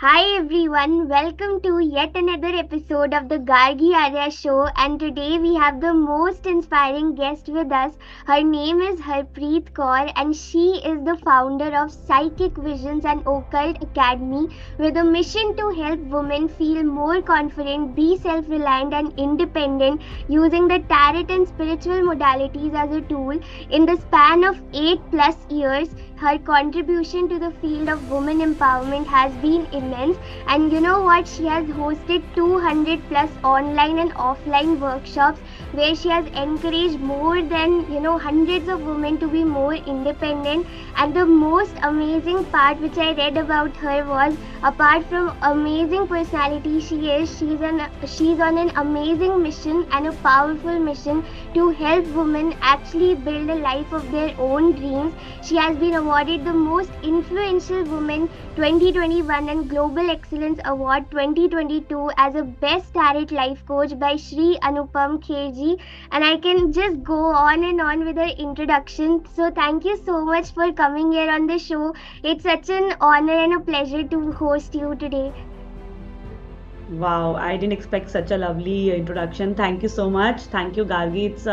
Hi everyone, welcome to yet another episode of the Gargi Arya show, and today we have the most inspiring guest with us. Her name is Harpreet Kaur and she is the founder of Psychic Visions and Occult Academy with a mission to help women feel more confident, be self-reliant and independent using the tarot and spiritual modalities as a tool. In the span of 8 plus years, her contribution to the field of women empowerment has been immense, and you know what, she has hosted 200 plus online and offline workshops where she has encouraged more than hundreds of women to be more independent. And the most amazing part which I read about her was, apart from amazing personality she is, she's on an amazing mission and a powerful mission to help women actually build a life of their own dreams. She has been awarded the Most Influential Woman 2021 and Global Excellence Award 2022 as a Best Tarot Life Coach by Shri Anupam Kher ji. And I can just go on and on with her introduction. So thank you so much for coming here on the show. It's such an honor and a pleasure to host you today. Wow, I didn't expect such a lovely introduction. Thank you so much. Thank you, Gargi. It's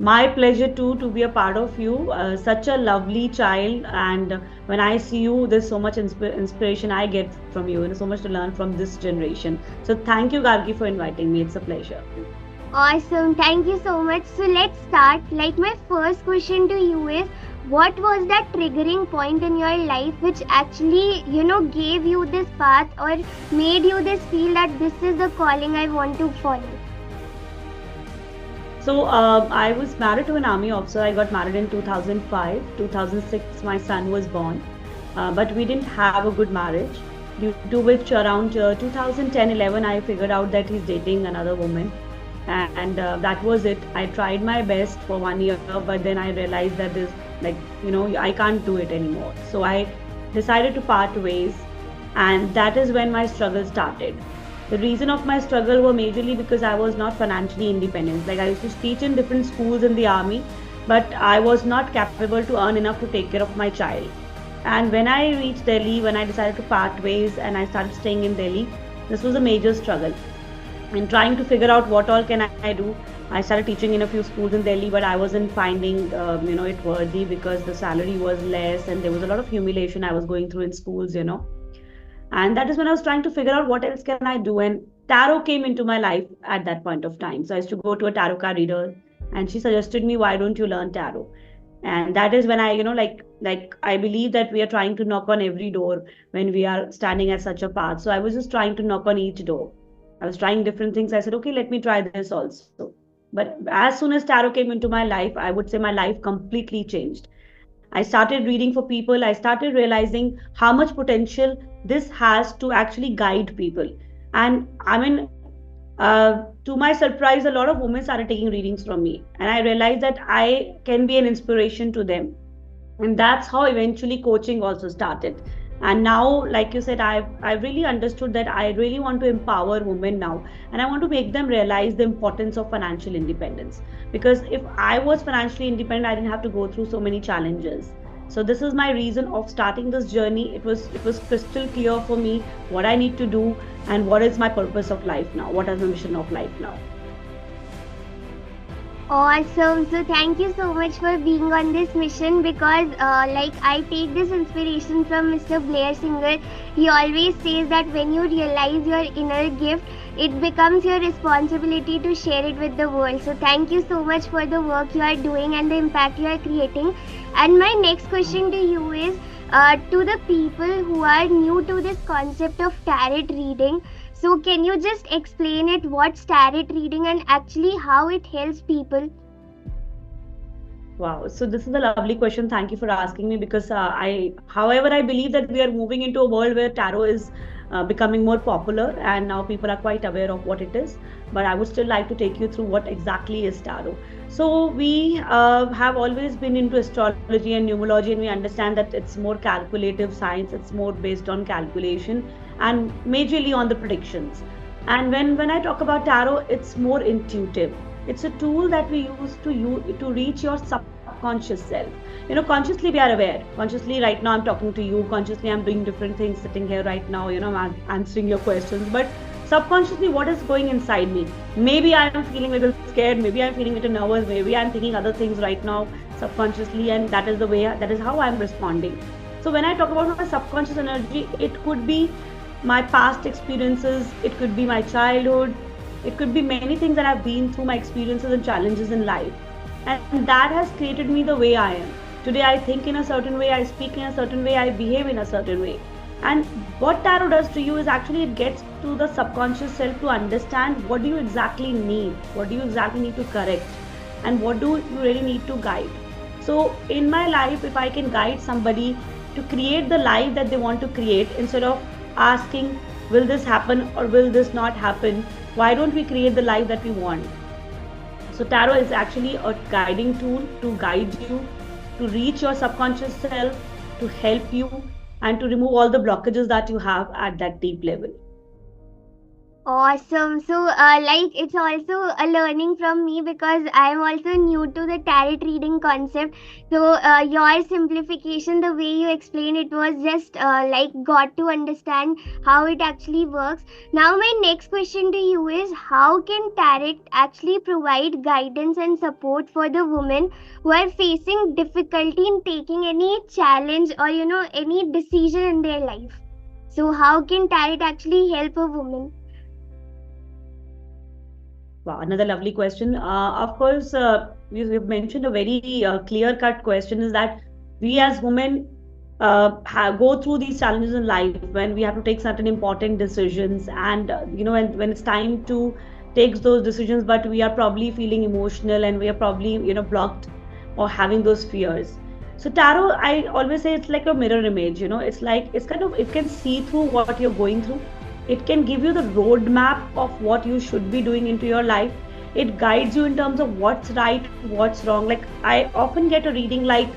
my pleasure too to be a part of you. Such a lovely child, and when I see you, there's so much inspiration I get from you, and so much to learn from this generation. So thank you, Gargi, for inviting me. It's a pleasure. Awesome, thank you so much. So let's start. Like, my first question to you is, what was that triggering point in your life which actually gave you this path or made you this feel that this is the calling I want to follow? So I was married to an army officer. I got married in 2005. 2006, my son was born. But we didn't have a good marriage, due to which around 2010-11, I figured out that he's dating another woman. And that was it. I tried my best for 1 year, but then I realized that I can't do it anymore. So I decided to part ways, and that is when my struggle started. The reason of my struggle were majorly because I was not financially independent. Like, I used to teach in different schools in the army, but I was not capable to earn enough to take care of my child. And when I reached Delhi, when I decided to part ways and I started staying in Delhi, this was a major struggle. And trying to figure out what all can I do. I started teaching in a few schools in Delhi, but I wasn't finding it worthy because the salary was less and there was a lot of humiliation I was going through in schools. And that is when I was trying to figure out what else can I do. And tarot came into my life at that point of time. So I used to go to a tarot card reader, and she suggested me, why don't you learn tarot? And that is when I, I believe that we are trying to knock on every door when we are standing at such a path. So I was just trying to knock on each door. I was trying different things. I said, okay, let me try this also. But as soon as tarot came into my life, I would say my life completely changed. I started reading for people. I started realizing how much potential this has to actually guide people. And I mean, to my surprise, a lot of women started taking readings from me. And I realized that I can be an inspiration to them. And that's how eventually coaching also started. And now, like you said, I've really understood that I really want to empower women now, and I want to make them realize the importance of financial independence. Because if I was financially independent, I didn't have to go through so many challenges. So this is my reason of starting this journey. It was crystal clear for me what I need to do and what is my purpose of life now, what is the mission of life now. Awesome. So thank you so much for being on this mission, because I take this inspiration from Mr. Blair Singer. He always says that when you realize your inner gift, it becomes your responsibility to share it with the world. So thank you so much for the work you are doing and the impact you are creating. And my next question to you is, to the people who are new to this concept of tarot reading, so can you just explain it, what's tarot reading and actually how it helps people? Wow. So this is a lovely question. Thank you for asking me, because however, I believe that we are moving into a world where tarot is becoming more popular, and now people are quite aware of what it is. But I would still like to take you through what exactly is tarot. So we have always been into astrology and numerology, and we understand that it's more calculative science. It's more based on calculation and majorly on the predictions. And when I talk about tarot, it's more intuitive. It's a tool that we use to reach your subconscious self. Consciously we are aware. Consciously right now I'm talking to you. Consciously I'm doing different things sitting here right now. I'm answering your questions. But subconsciously, what is going inside me? Maybe I'm feeling a little scared. Maybe I'm feeling a little nervous. Maybe I'm thinking other things right now subconsciously, and that is how I'm responding. So when I talk about my subconscious energy, it could be my past experiences. It could be my childhood. It could be many things that I've been through, my experiences and challenges in life. And that has created me the way I am. Today I think in a certain way, I speak in a certain way, I behave in a certain way. And what tarot does to you is actually it gets to the subconscious self to understand what do you exactly need, what do you exactly need to correct, and what do you really need to guide. So in my life, if I can guide somebody to create the life that they want to create, instead of asking, will this happen or will this not happen, why don't we create the life that we want? So tarot is actually a guiding tool to guide you, to reach your subconscious self, to help you, and to remove all the blockages that you have at that deep level. Awesome. So, like, it's also a learning from me because I'm also new to the tarot reading concept. So, your simplification, the way you explain it was just like got to understand how it actually works. Now, my next question to you is how can tarot actually provide guidance and support for the women who are facing difficulty in taking any challenge or, any decision in their life? So, how can tarot actually help a woman? Wow, another lovely question. Of course, we've mentioned a very clear-cut question is that we as women go through these challenges in life when we have to take certain important decisions, and when it's time to take those decisions, but we are probably feeling emotional and we are probably blocked or having those fears. So tarot, I always say it's like a mirror image. It's like it can see through what you're going through. It can give you the roadmap of what you should be doing into your life. It guides you in terms of what's right, what's wrong. Like I often get a reading like,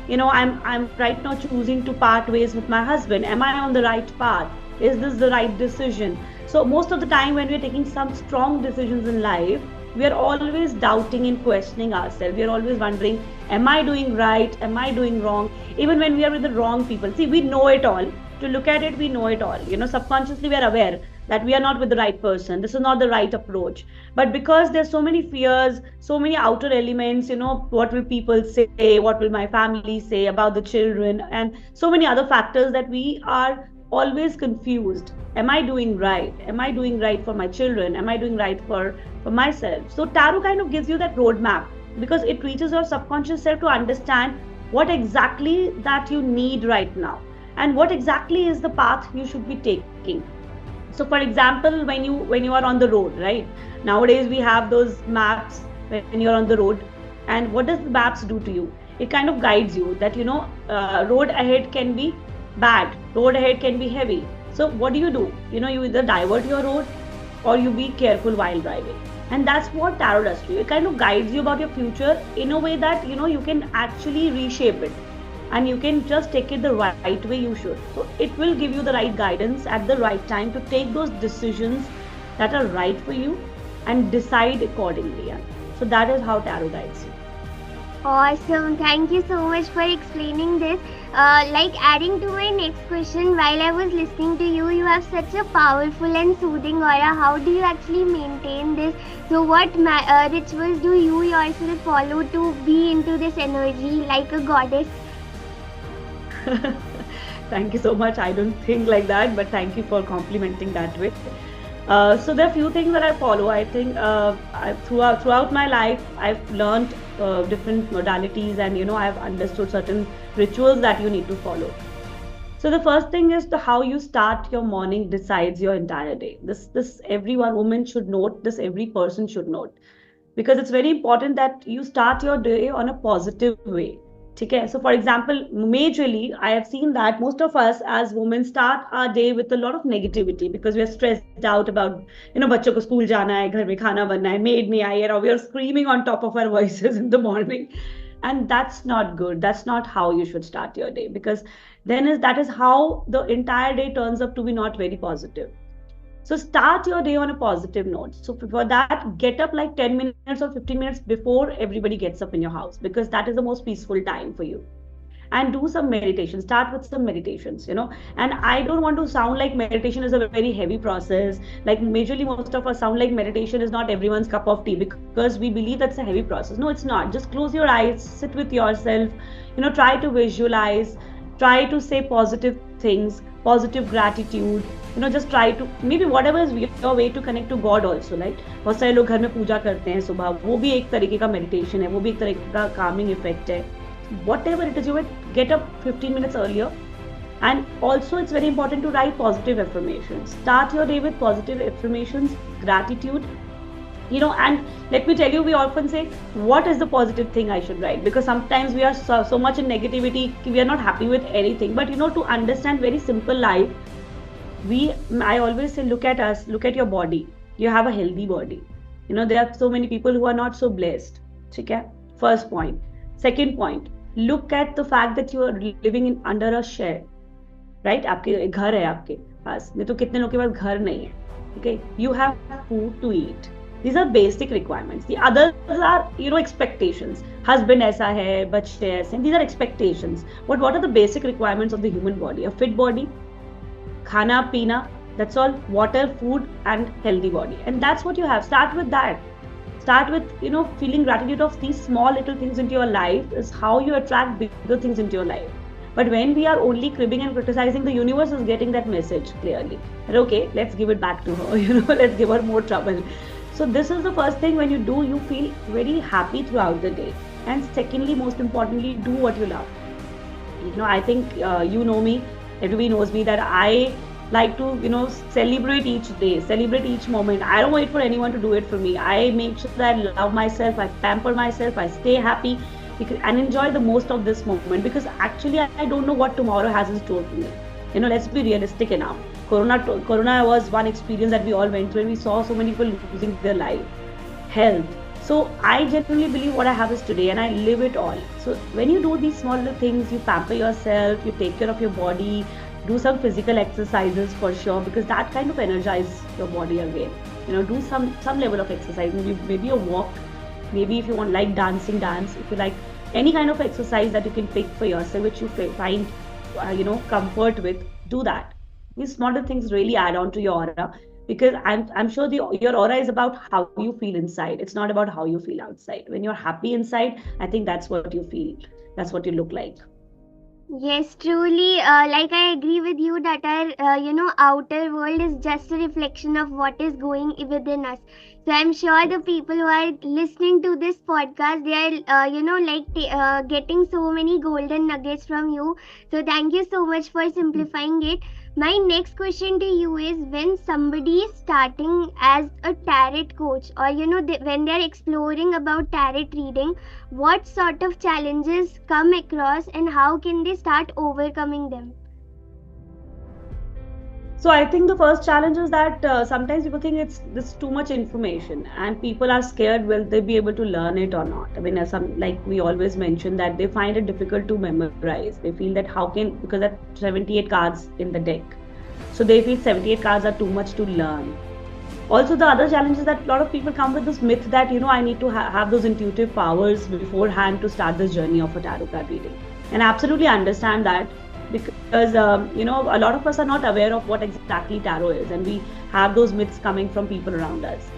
I'm right now choosing to part ways with my husband. Am I on the right path? Is this the right decision? So most of the time when we're taking some strong decisions in life, we are always doubting and questioning ourselves. We are always wondering, am I doing right? Am I doing wrong? Even when we are with the wrong people. See, we know it all. To look at it, we know it all. Subconsciously we are aware that we are not with the right person. This is not the right approach. But because there's so many fears, so many outer elements, what will people say? What will my family say about the children? And so many other factors that we are always confused. Am I doing right? Am I doing right for my children? Am I doing right for myself? So tarot kind of gives you that roadmap because it reaches your subconscious self to understand what exactly that you need right now and what exactly is the path you should be taking. So for example, when you are on the road, right? Nowadays we have those maps when you're on the road, and what does the maps do to you? It kind of guides you that road ahead can be bad, road ahead can be heavy. So what do? You either divert your road or you be careful while driving. And that's what tarot does to you. It kind of guides you about your future in a way that you can actually reshape it. And you can just take it the right way you should. So it will give you the right guidance at the right time to take those decisions that are right for you and decide accordingly. Yeah? So that is how tarot guides you. Awesome. Thank you so much for explaining this. Like adding to my next question, while I was listening to you, you have such a powerful and soothing aura. How do you actually maintain this? So what rituals do you yourself follow to be into this energy like a goddess? Thank you so much. I don't think like that, but thank you for complimenting that way. So there are few things that I follow. I think throughout my life, I've learned different modalities, and I've understood certain rituals that you need to follow. So the first thing is how you start your morning decides your entire day. This every one woman should note. This every person should note, because it's very important that you start your day on a positive way. Okay, so for example, majorly I have seen that most of us as women start our day with a lot of negativity because we are stressed out about बच्चों को school जाना है, घर में खाना बनना है, maid नहीं आई है, or we are screaming on top of our voices in the morning, and that's not good. That's not how you should start your day, because that is how the entire day turns up to be not very positive. So start your day on a positive note. So for that, get up like 10 minutes or 15 minutes before everybody gets up in your house, because that is the most peaceful time for you. And do some meditation, start with some meditations, and I don't want to sound like meditation is a very heavy process. Like majorly most of us sound like meditation is not everyone's cup of tea, because we believe that's a heavy process. No, it's not. Just close your eyes, sit with yourself, try to visualize, try to say positive things, positive gratitude, just try to, maybe whatever is your way to connect to God also. Like बहुत सारे लोग घर में पूजा करते हैं सुबह, वो भी एक तरीके का मेडिटेशन है, वो भी एक तरीके का calming effect है. Whatever it is, you would get up 15 minutes earlier. And also it's very important to write positive affirmations. Start your day with positive affirmations, gratitude, and let me tell you, we often say, what is the positive thing I should write? Because sometimes we are so much in negativity, we are not happy with anything. But to understand very simple life, I always say, look at us, look at your body. You have a healthy body. There are so many people who are not so blessed. Okay? First point. Second point, look at the fact that you are living in under a shed, right? आपके घर है आपके पास, नहीं तो कितने लोगों के पास घर नहीं है. Okay, you have food to eat. These are basic requirements. The others are, expectations. Husband ऐसा है, बच्चे ऐसे. These are expectations. But what are the basic requirements of the human body? A fit body, खाना पीना, that's all. Water, food, and healthy body. And that's what you have. Start with that. Start with, feeling gratitude of these small little things into your life is how you attract bigger things into your life. But when we are only cribbing and criticizing, the universe is getting that message clearly. And okay, let's give it back to her, let's give her more trouble. So this is the first thing. When you do, you feel very happy throughout the day. And secondly, most importantly, do what you love. I think you know me, everybody knows me, that I like to celebrate each day, celebrate each moment. I don't wait for anyone to do it for me. I make sure that I love myself, I pamper myself, I stay happy and enjoy the most of this moment, because actually I don't know what tomorrow has in store for me. Let's be realistic enough. Corona was one experience that we all went through, and we saw so many people losing their life, health. So I genuinely believe what I have is today, and I live it all. So when you do these small little things, you pamper yourself, you take care of your body, do some physical exercises for sure, because that kind of energizes your body again. Do some level of exercise, maybe a walk, maybe if you want like dancing, dance. If you like any kind of exercise that you can pick for yourself, which you find comfort with, do that. These smaller things really add on to your aura, because I'm sure your aura is about how you feel inside. It's not about how you feel outside. When you're happy inside, I think that's what you feel, that's what you look like. Yes, truly, like I agree with you that our, outer world is just a reflection of what is going within us. So I'm sure the people who are listening to this podcast, they are, getting so many golden nuggets from you. So thank you so much for simplifying it. My next question to you is, when somebody is starting as a tarot coach, or when they're exploring about tarot reading, what sort of challenges come across and how can they start overcoming them? So I think the first challenge is that sometimes people think this too much information, and people are scared, will they be able to learn it or not? I mean, like we always mention, that they find it difficult to memorize. They feel that because there are 78 cards in the deck. So they feel 78 cards are too much to learn. Also, the other challenge is that a lot of people come with this myth that, I need to have those intuitive powers beforehand to start this journey of a tarot card reading. And I absolutely understand that, because a lot of us are not aware of what exactly tarot is, and we have those myths coming from people around us.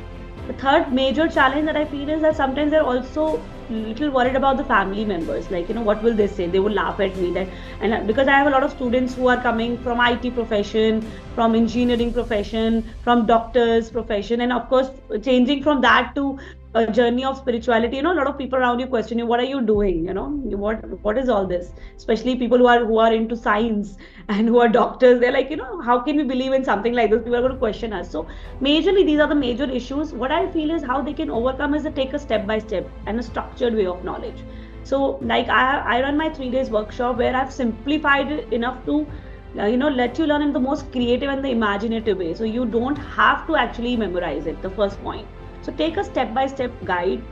The third major challenge that I feel is that sometimes they're also a little worried about the family members, like what will they say? They will laugh at me, and because I have a lot of students who are coming from IT profession, from engineering profession, from doctors profession, and of course changing from that to a journey of spirituality. A lot of people around you question you, what are you doing? What is all this? Especially people who are into science and who are doctors. They're like, how can we believe in something like this? People are going to question us. So majorly these are the major issues. What I feel is how they can overcome is to take a step by step and a structured way of knowledge. So like I run my 3 days workshop where I've simplified it enough to let you learn in the most creative and the imaginative way. So you don't have to actually memorize it, the first point. So take a step-by-step guide,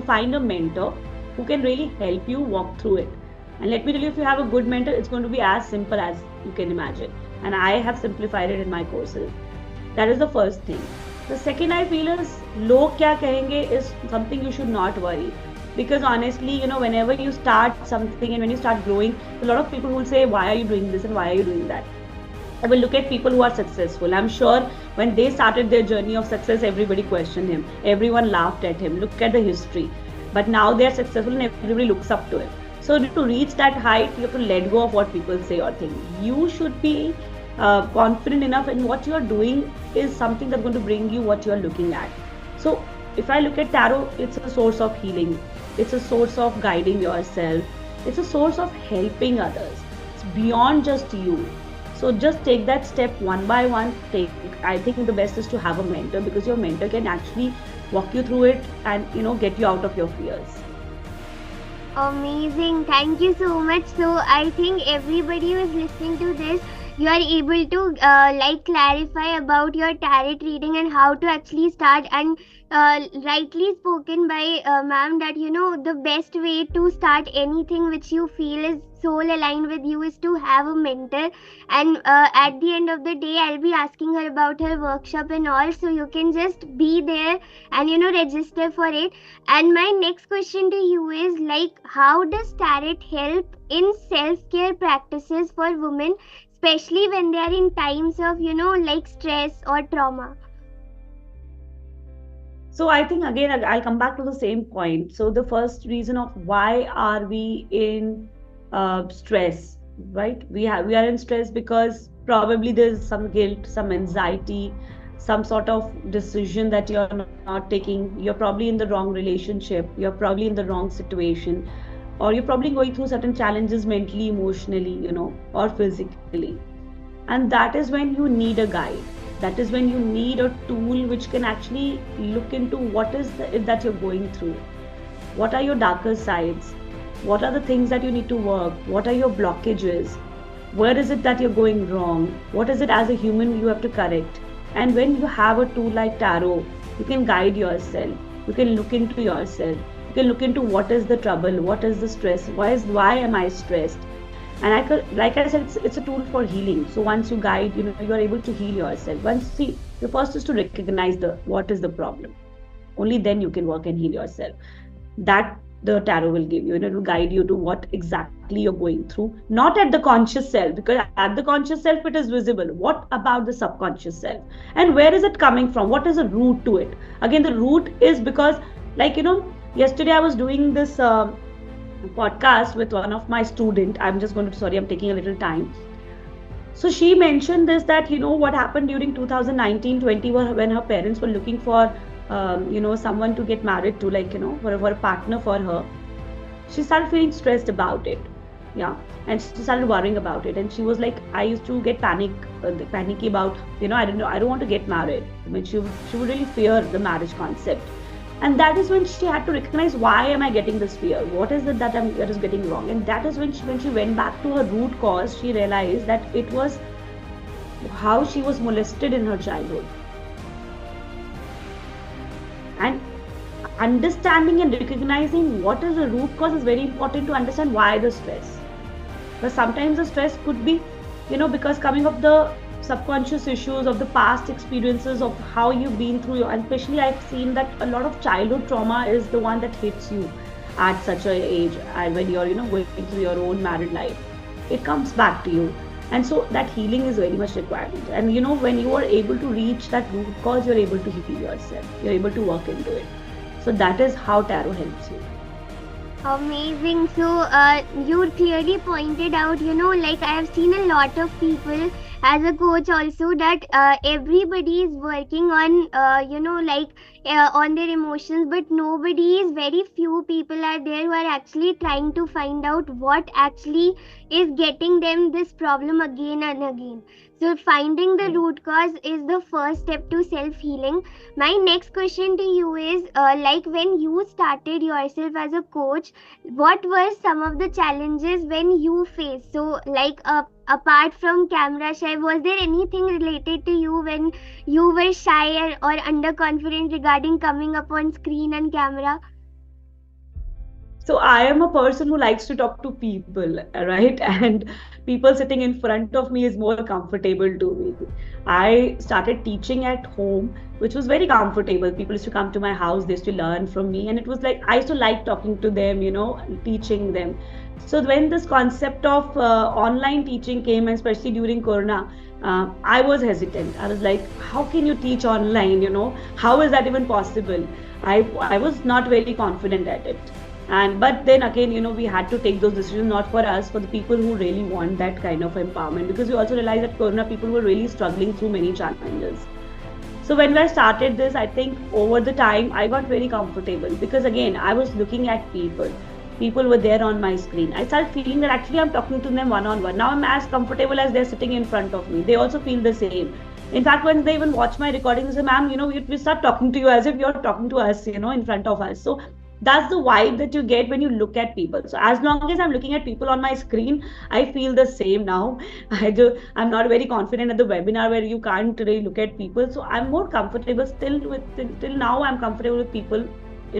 find a mentor who can really help you walk through it. And let me tell you, if you have a good mentor, it's going to be as simple as you can imagine. And I have simplified it in my courses. That is the first thing. The second I feel is log kya kahenge is something you should not worry. Because honestly, whenever you start something and when you start growing, a lot of people will say, why are you doing this and why are you doing that? I will look at people who are successful. I'm sure when they started their journey of success, everybody questioned him. Everyone laughed at him. Look at the history. But now they are successful and everybody looks up to him. So to reach that height, you have to let go of what people say or think. You should be confident enough in what you are doing is something that's going to bring you what you are looking at. So if I look at tarot, it's a source of healing. It's a source of guiding yourself. It's a source of helping others. It's beyond just you. So just take that step one by one. I think the best is to have a mentor, because your mentor can actually walk you through it and get you out of your fears. Amazing. Thank you so much. So I think everybody who is listening to this, you are able to clarify about your tarot reading and how to actually start, and rightly spoken by ma'am that the best way to start anything which you feel is soul aligned with you is to have a mentor. And at the end of the day, I'll be asking her about her workshop and all, so you can just be there and register for it. And my next question to you is how does tarot help in self-care practices for women, especially when they are in times of stress or trauma? So I think again I'll come back to the same point. So the first reason of why are we in stress, right? We are in stress because probably there's some guilt, some anxiety, some sort of decision that you're not taking. You're probably in the wrong relationship. You're probably in the wrong situation, or you're probably going through certain challenges mentally, emotionally, or physically. And that is when you need a guide. That is when you need a tool which can actually look into what is it that you're going through. What are your darker sides? What are the things that you need to work? What are your blockages? Where is it that you're going wrong? What is it as a human you have to correct? And when you have a tool like tarot, you can guide yourself. You can look into yourself. You can look into what is the trouble, what is the stress, why am I stressed? And like I said, it's a tool for healing. So once you guide, you are able to heal yourself. The first is to recognize what is the problem. Only then you can work and heal yourself. That the tarot will give you. It will guide you to what exactly you're going through. Not at the conscious self, because at the conscious self it is visible. What about the subconscious self? And where is it coming from? What is the root to it? Again, the root is because, yesterday I was doing this podcast with one of my student. I'm taking a little time. So she mentioned this, that what happened during 2019-20 when her parents were looking for someone to get married to, for a partner for her. She started feeling stressed about it. Yeah. And she started worrying about it. And she was like, I used to get panicky about, I don't want to get married. I mean, she would really fear the marriage concept. And that is when she had to recognize, why am I getting this fear? What is it that is getting wrong? And that is when she went back to her root cause, she realized that it was how she was molested in her childhood. And understanding and recognizing what is the root cause is very important to understand why the stress. But sometimes the stress could be, because coming of the subconscious issues of the past experiences of how you've been through, and especially I've seen that a lot of childhood trauma is the one that hits you at such an age, and when you're going through your own married life, it comes back to you. And so that healing is very much required. And when you are able to reach that root cause, you're able to heal yourself, you're able to work into it. So that is how tarot helps you. Amazing. So you clearly pointed out, I have seen a lot of people as a coach also, that everybody is working on on their emotions, but very few people are there who are actually trying to find out what actually is getting them this problem again and again. So finding the root cause is the first step to self-healing. My next question to you is, when you started yourself as a coach, what were some of the challenges when you faced? So apart from camera shy, was there anything related to you when you were shy or underconfident regarding coming up on screen and camera? So I am a person who likes to talk to people, right? And people sitting in front of me is more comfortable to me. I started teaching at home, which was very comfortable. People used to come to my house, they used to learn from me, and it was like I used to like talking to them, teaching them. So when this concept of online teaching came, and especially during Corona, I was hesitant. I was like, how can you teach online? How is that even possible? I was not very confident at it. And but then again, we had to take those decisions, not for us, for the people who really want that kind of empowerment, because we also realized that Corona people were really struggling through many challenges. So when I started this, I think over the time I got very comfortable, because again I was looking at people were there on my screen. I started feeling that actually I'm talking to them one on one. Now I'm as comfortable as they're sitting in front of me. They also feel the same. In fact, when they even watch my recording, they say, ma'am, we start talking to you as if you're talking to us, in front of us. So that's the vibe that you get when you look at people. So as long as I'm looking at people on my screen, I feel the same now. I'm not very confident at the webinar where you can't really look at people. So I'm more comfortable till now. I'm comfortable with people,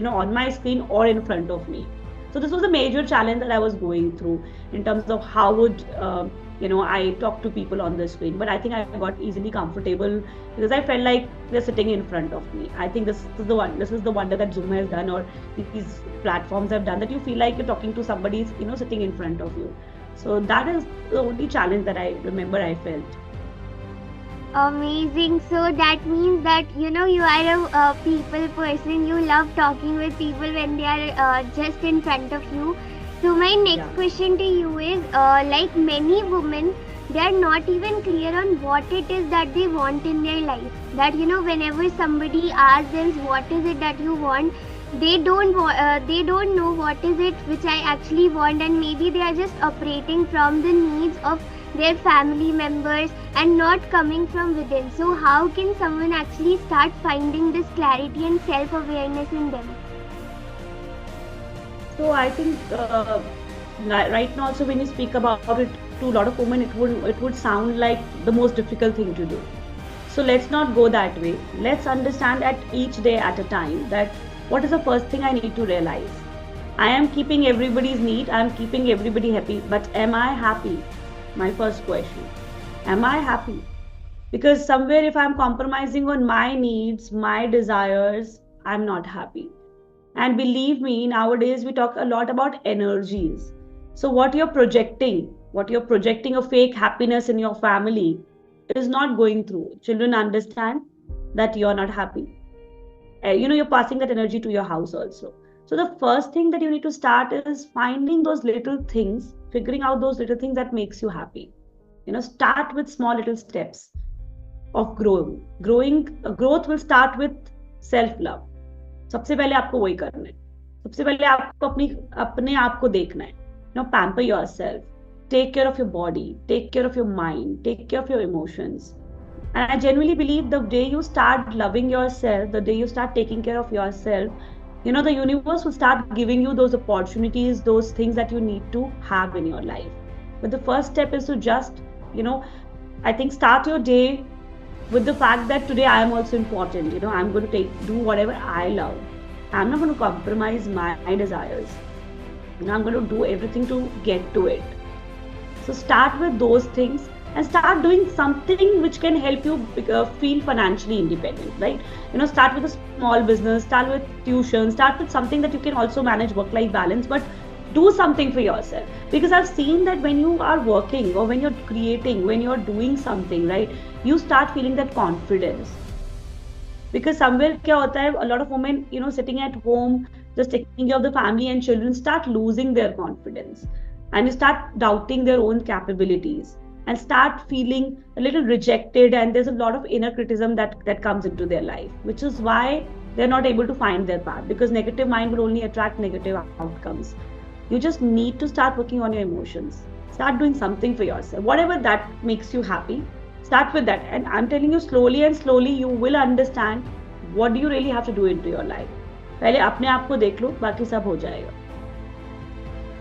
on my screen or in front of me. So this was a major challenge that I was going through in terms of how would I talk to people on the screen. But I think I got easily comfortable because I felt like they're sitting in front of me. I think this is the wonder that Zoom has done, or these platforms have done, that you feel like you're talking to somebody, sitting in front of you. So that is the only challenge that I remember I felt. Amazing. So that means that you are a people person. You love talking with people when they are just in front of you. So my next question to you is, like many women, they are not even clear on what it is that they want in their life. That whenever somebody asks them what is it that you want, they don't know what is it which I actually want, and maybe they are just operating from the needs of their family members and not coming from within. So how can someone actually start finding this clarity and self-awareness in them? So I think right now also when you speak about it to a lot of women, it would sound like the most difficult thing to do. So let's not go that way. Let's understand at each day at a time that what is the first thing I need to realize. I am keeping everybody's need, I am keeping everybody happy, but am I happy? My first question. Am I happy? Because somewhere if I'm compromising on my needs, my desires, I'm not happy. And believe me, nowadays we talk a lot about energies. So what you're projecting a fake happiness in your family is not going through. Children understand that you're not happy. You're passing that energy to your house also. So the first thing that you need to start is finding those little things, figuring out those little things that makes you happy. Start with small little steps of growth will start with self-love. सबसे पहले आपको वही करना है. सबसे पहले आपको अपने आप को देखना है. Pamper yourself. Take care of your body. Take care of your mind. Take care of your emotions. And I genuinely believe the day you start loving yourself, the day you start taking care of yourself, the universe will start giving you those opportunities, those things that you need to have in your life. But the first step is to just, I think start your day with the fact that today I am also important. I'm going to do whatever I love. I'm not going to compromise my desires. I'm going to do everything to get to it. So start with those things and start doing something which can help you feel financially independent, right? Start with a small business, start with tuition, start with something that you can also manage work-life balance, but do something for yourself. Because I've seen that when you are working or when you're creating, when you're doing something, right, you start feeling that confidence. Because somewhere kya hota hai, a lot of women, sitting at home, just taking care of the family and children, start losing their confidence and start doubting their own capabilities and start feeling a little rejected, and there's a lot of inner criticism that comes into their life, which is why they're not able to find their path, because negative mind will only attract negative outcomes. You just need to start working on your emotions. Start doing something for yourself. Whatever that makes you happy, start with that. And I'm telling you, slowly and slowly, you will understand what do you really have to do into your life. पहले अपने आप को देख लो, बाकी सब हो जाएगा.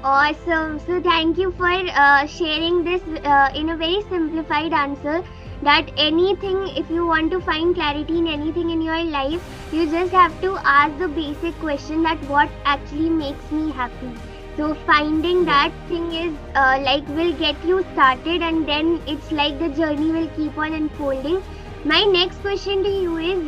Awesome. So thank you for sharing this in a very simplified answer. that anything, if you want to find clarity in anything in your life, you just have to ask the basic question that what actually makes me happy. So finding that thing is like will get you started, and then it's like the journey will keep on unfolding. My next question to you is,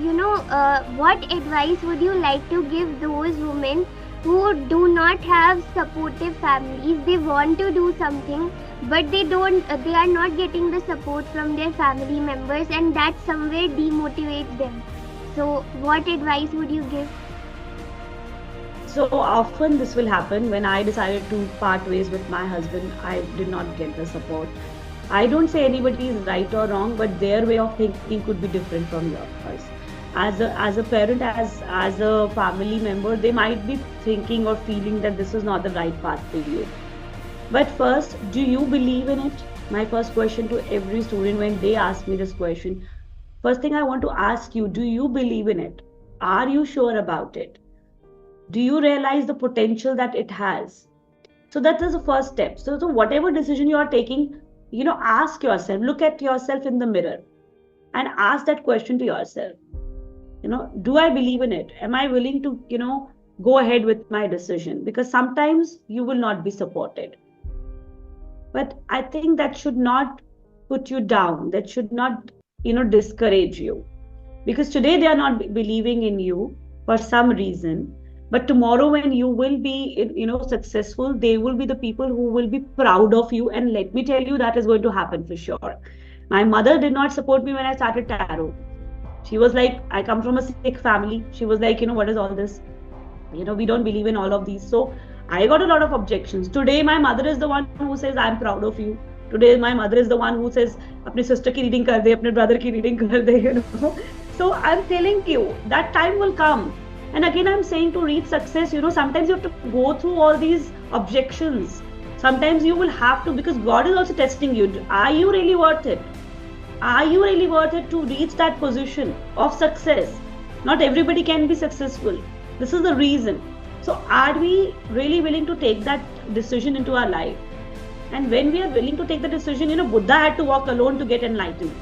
what advice would you like to give those women who do not have supportive families? They want to do something, but they are not getting the support from their family members, and that somewhere demotivates them. So what advice would you give? So often this will happen. When I decided to part ways with my husband, I did not get the support. I don't say anybody is right or wrong, but their way of thinking could be different from yours. As a parent, as a family member, they might be thinking or feeling that this is not the right path for you. But first, do you believe in it? My first question to every student when they ask me this question, first thing I want to ask you, do you believe in it? Are you sure about it? Do you realize the potential that it has? So that is the first step. So whatever decision you are taking, ask yourself, look at yourself in the mirror and ask that question to yourself. Do I believe in it? Am I willing to, go ahead with my decision? Because sometimes you will not be supported. But I think that should not put you down. That should not, discourage you. Because today they are not believing in you for some reason. But tomorrow when you will be, successful, they will be the people who will be proud of you. And let me tell you, that is going to happen for sure. My mother did not support me when I started tarot. She was like, I come from a Sikh family. She was like, what is all this? We don't believe in all of these. So I got a lot of objections. Today, my mother is the one who says, I'm proud of you. Today, my mother is the one who says, apni sister ki reading kar de, apne brother ki reading kar de, So I'm telling you, that time will come. And again, I'm saying to reach success, sometimes you have to go through all these objections. Sometimes you will have to, because God is also testing you. Are you really worth it? Are you really worth it to reach that position of success? Not everybody can be successful. This is the reason. So are we really willing to take that decision into our life? And when we are willing to take the decision, Buddha had to walk alone to get enlightened.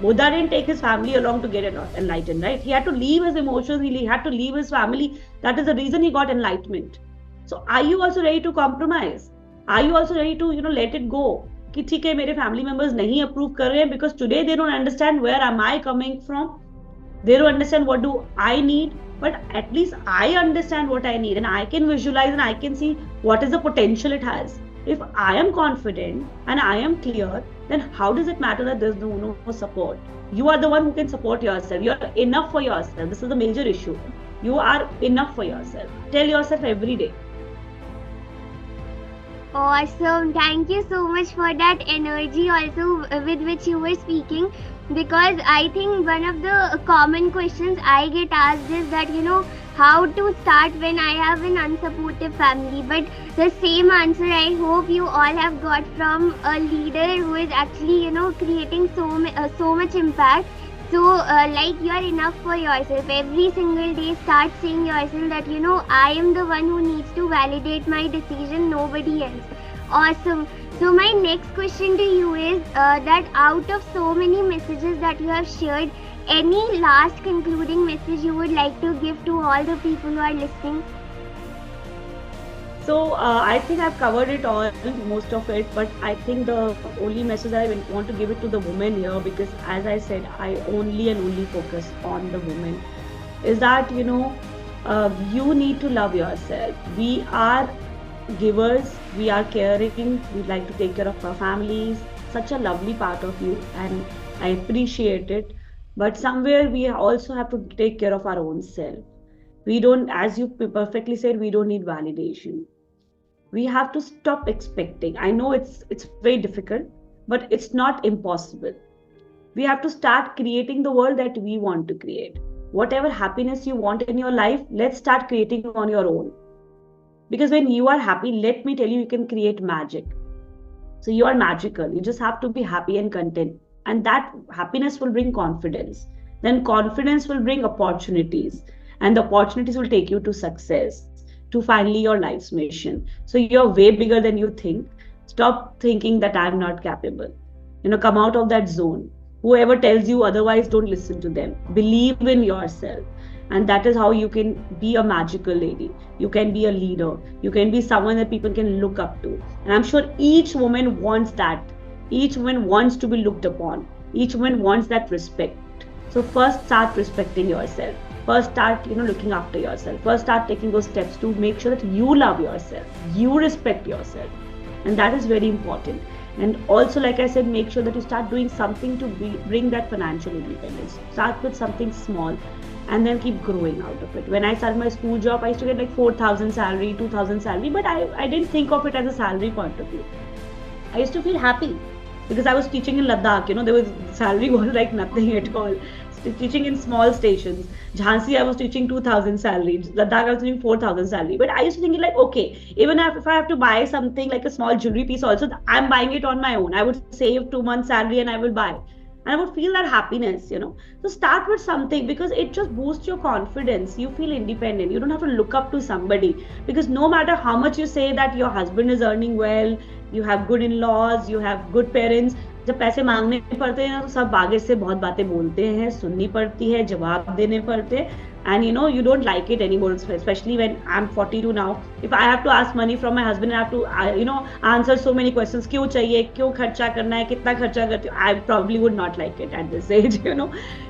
Buddha didn't take his family along to get enlightened, right? He had to leave his emotions, he had to leave his family. That is the reason he got enlightenment. So are you also ready to compromise? Are you also ready to, let it go? कि ठीक है मेरे family members नहीं approve कर रहे हैं because today they don't understand where am I coming from. They don't understand what do I need, but at least I understand what I need and I can visualize and I can see what is the potential it has. If I am confident and I am clear, then how does it matter that there's no support? You are the one who can support yourself. You are enough for yourself. This is the major issue. You are enough for yourself. Tell yourself every day. Awesome. Thank you so much for that energy also with which you were speaking, because I think one of the common questions I get asked is that, how to start when I have an unsupportive family. But the same answer I hope you all have got from a leader who is actually, creating so much impact. So like you are enough for yourself. Every single day start saying yourself that, I am the one who needs to validate my decision, nobody else. Awesome. So my next question to you is that out of so many messages that you have shared, any last concluding message you would like to give to all the people who are listening? So I think I've covered it all, most of it, but I think the only message I want to give it to the women here, because as I said, I only and only focus on the women, is that, you need to love yourself. We are givers, we are caring, we like to take care of our families, such a lovely part of you, and I appreciate it. But somewhere we also have to take care of our own self. We don't, as you perfectly said, we don't need validation. We have to stop expecting. I know it's very difficult, but it's not impossible. We have to start creating the world that we want to create. Whatever happiness you want in your life, let's start creating on your own. Because when you are happy, let me tell you, you can create magic. So you are magical. You just have to be happy and content. And that happiness will bring confidence. Then confidence will bring opportunities. And the opportunities will take you to success, to finally your life's mission. So you're way bigger than you think. Stop thinking that I'm not capable. Come out of that zone. Whoever tells you otherwise, don't listen to them. Believe in yourself. And that is how you can be a magical lady. You can be a leader. You can be someone that people can look up to. And I'm sure each woman wants that. Each woman wants to be looked upon. Each woman wants that respect. So first start respecting yourself. First start, looking after yourself. First start taking those steps to make sure that you love yourself. You respect yourself. And that is very important. And also, like I said, make sure that you start doing something to bring that financial independence. Start with something small and then keep growing out of it. When I started my school job, I used to get like 4,000 salary, 2,000 salary, but I didn't think of it as a salary point of view. I used to feel happy because I was teaching in Ladakh, there was salary was like nothing at all. Teaching in small stations. Jhansi, I was teaching 2,000 salary. Ladakh, I was doing 4,000 salary. But I used to think like, okay, even if I have to buy something like a small jewelry piece also, I'm buying it on my own. I would save 2 months salary and I will buy. And I would feel that happiness, So start with something because it just boosts your confidence. You feel independent. You don't have to look up to somebody. Because no matter how much you say that your husband is earning well, you have good in-laws, you have good parents, जब पैसे मांगने पड़ते हैं तो सब आगे से बहुत बातें बोलते हैं, सुननी पड़ती है, जवाब देने पड़ते हैं, and you don't like it anymore, especially when I'm 42 now. If I have to ask money from my husband, I have to answer so many questions. क्यों चाहिए, क्यों खर्चा करना है, कितना खर्चा करते हो? I probably would not like it at this age,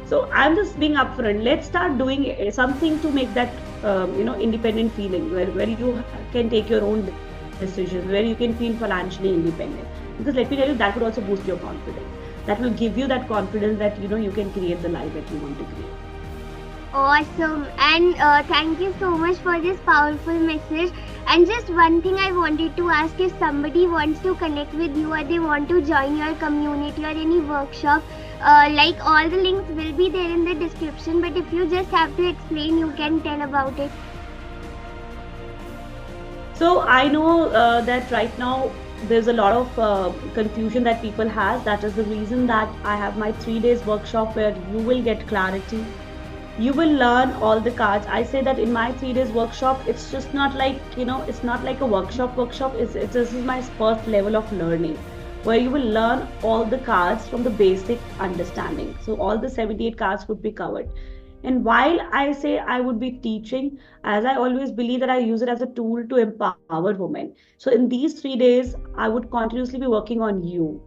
So I'm just being upfront. Let's start doing something to make that independent feeling where you can take your own decisions, where you can feel financially independent. Because let me tell you, that would also boost your confidence. That will give you that confidence that you can create the life that you want to create. Awesome. And thank you so much for this powerful message. And just one thing I wanted to ask, if somebody wants to connect with you or they want to join your community or any workshop, like all the links will be there in the description, but if you just have to explain, you can tell about it. So I know that right now there's a lot of confusion that people has. That is the reason that I have my 3 days workshop where you will get clarity. You will learn all the cards. I say that in my 3 days workshop, it's just not like, it's not like a workshop. This is my first level of learning where you will learn all the cards from the basic understanding. So all the 78 cards would be covered. And while I say I would be teaching, as I always believe that I use it as a tool to empower women. So in these 3 days, I would continuously be working on you.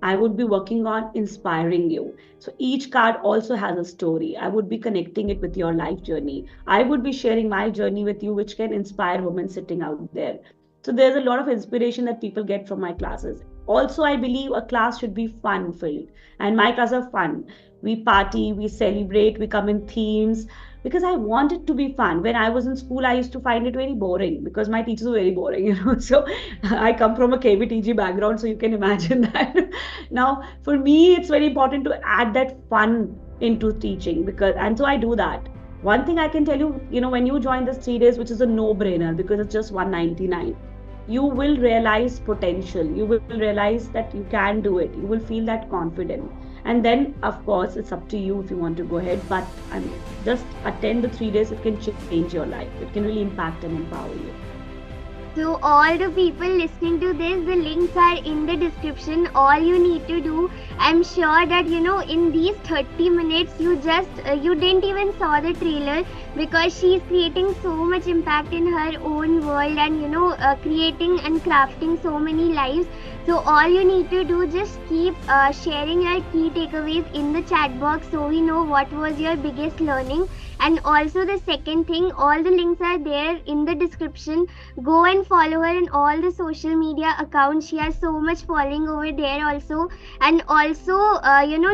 I would be working on inspiring you. So each card also has a story. I would be connecting it with your life journey. I would be sharing my journey with you, which can inspire women sitting out there. So there's a lot of inspiration that people get from my classes. Also, I believe a class should be fun-filled. And my classes are fun. We party, we celebrate, we come in themes because I want it to be fun. When I was in school, I used to find it very boring because my teachers were very boring, So I come from a KVTG background, so you can imagine that. Now, for me, it's very important to add that fun into teaching and so I do that. One thing I can tell you, when you join this 3 days, which is a no-brainer because it's just $199. You will realize potential. You will realize that you can do it. You will feel that confident. And then, of course, it's up to you if you want to go ahead. But just attend the 3 days. It can change your life. It can really impact and empower you. So all the people listening to this, the links are in the description. All you need to do, I'm sure that in these 30 minutes you didn't even saw the trailer because she's creating so much impact in her own world and creating and crafting so many lives. So all you need to do, just keep sharing your key takeaways in the chat box so we know what was your biggest learning. And also the second thing, all the links are there in the description. Go and follow her in all the social media accounts. She has so much following over there also. And also,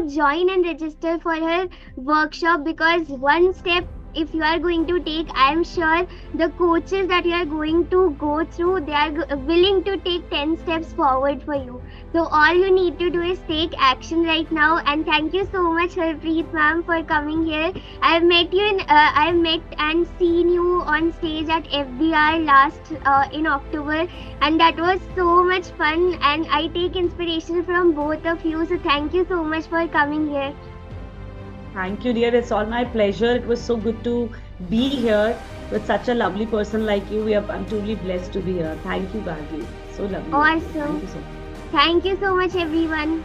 join and register for her workshop because one step if you are going to take, I am sure the coaches that you are going to go through, they are willing to take 10 steps forward for you. So all you need to do is take action right now. And thank you so much, Harpreet ma'am, for coming here. I've met and seen you on stage at FBR last in October, and that was so much fun. And I take inspiration from both of you. So thank you so much for coming here. Thank you, dear. It's all my pleasure. It was so good to be here with such a lovely person like you. I'm truly blessed to be here. Thank you, Gargi. So lovely. Awesome. Thank you so much. Thank you so much, everyone.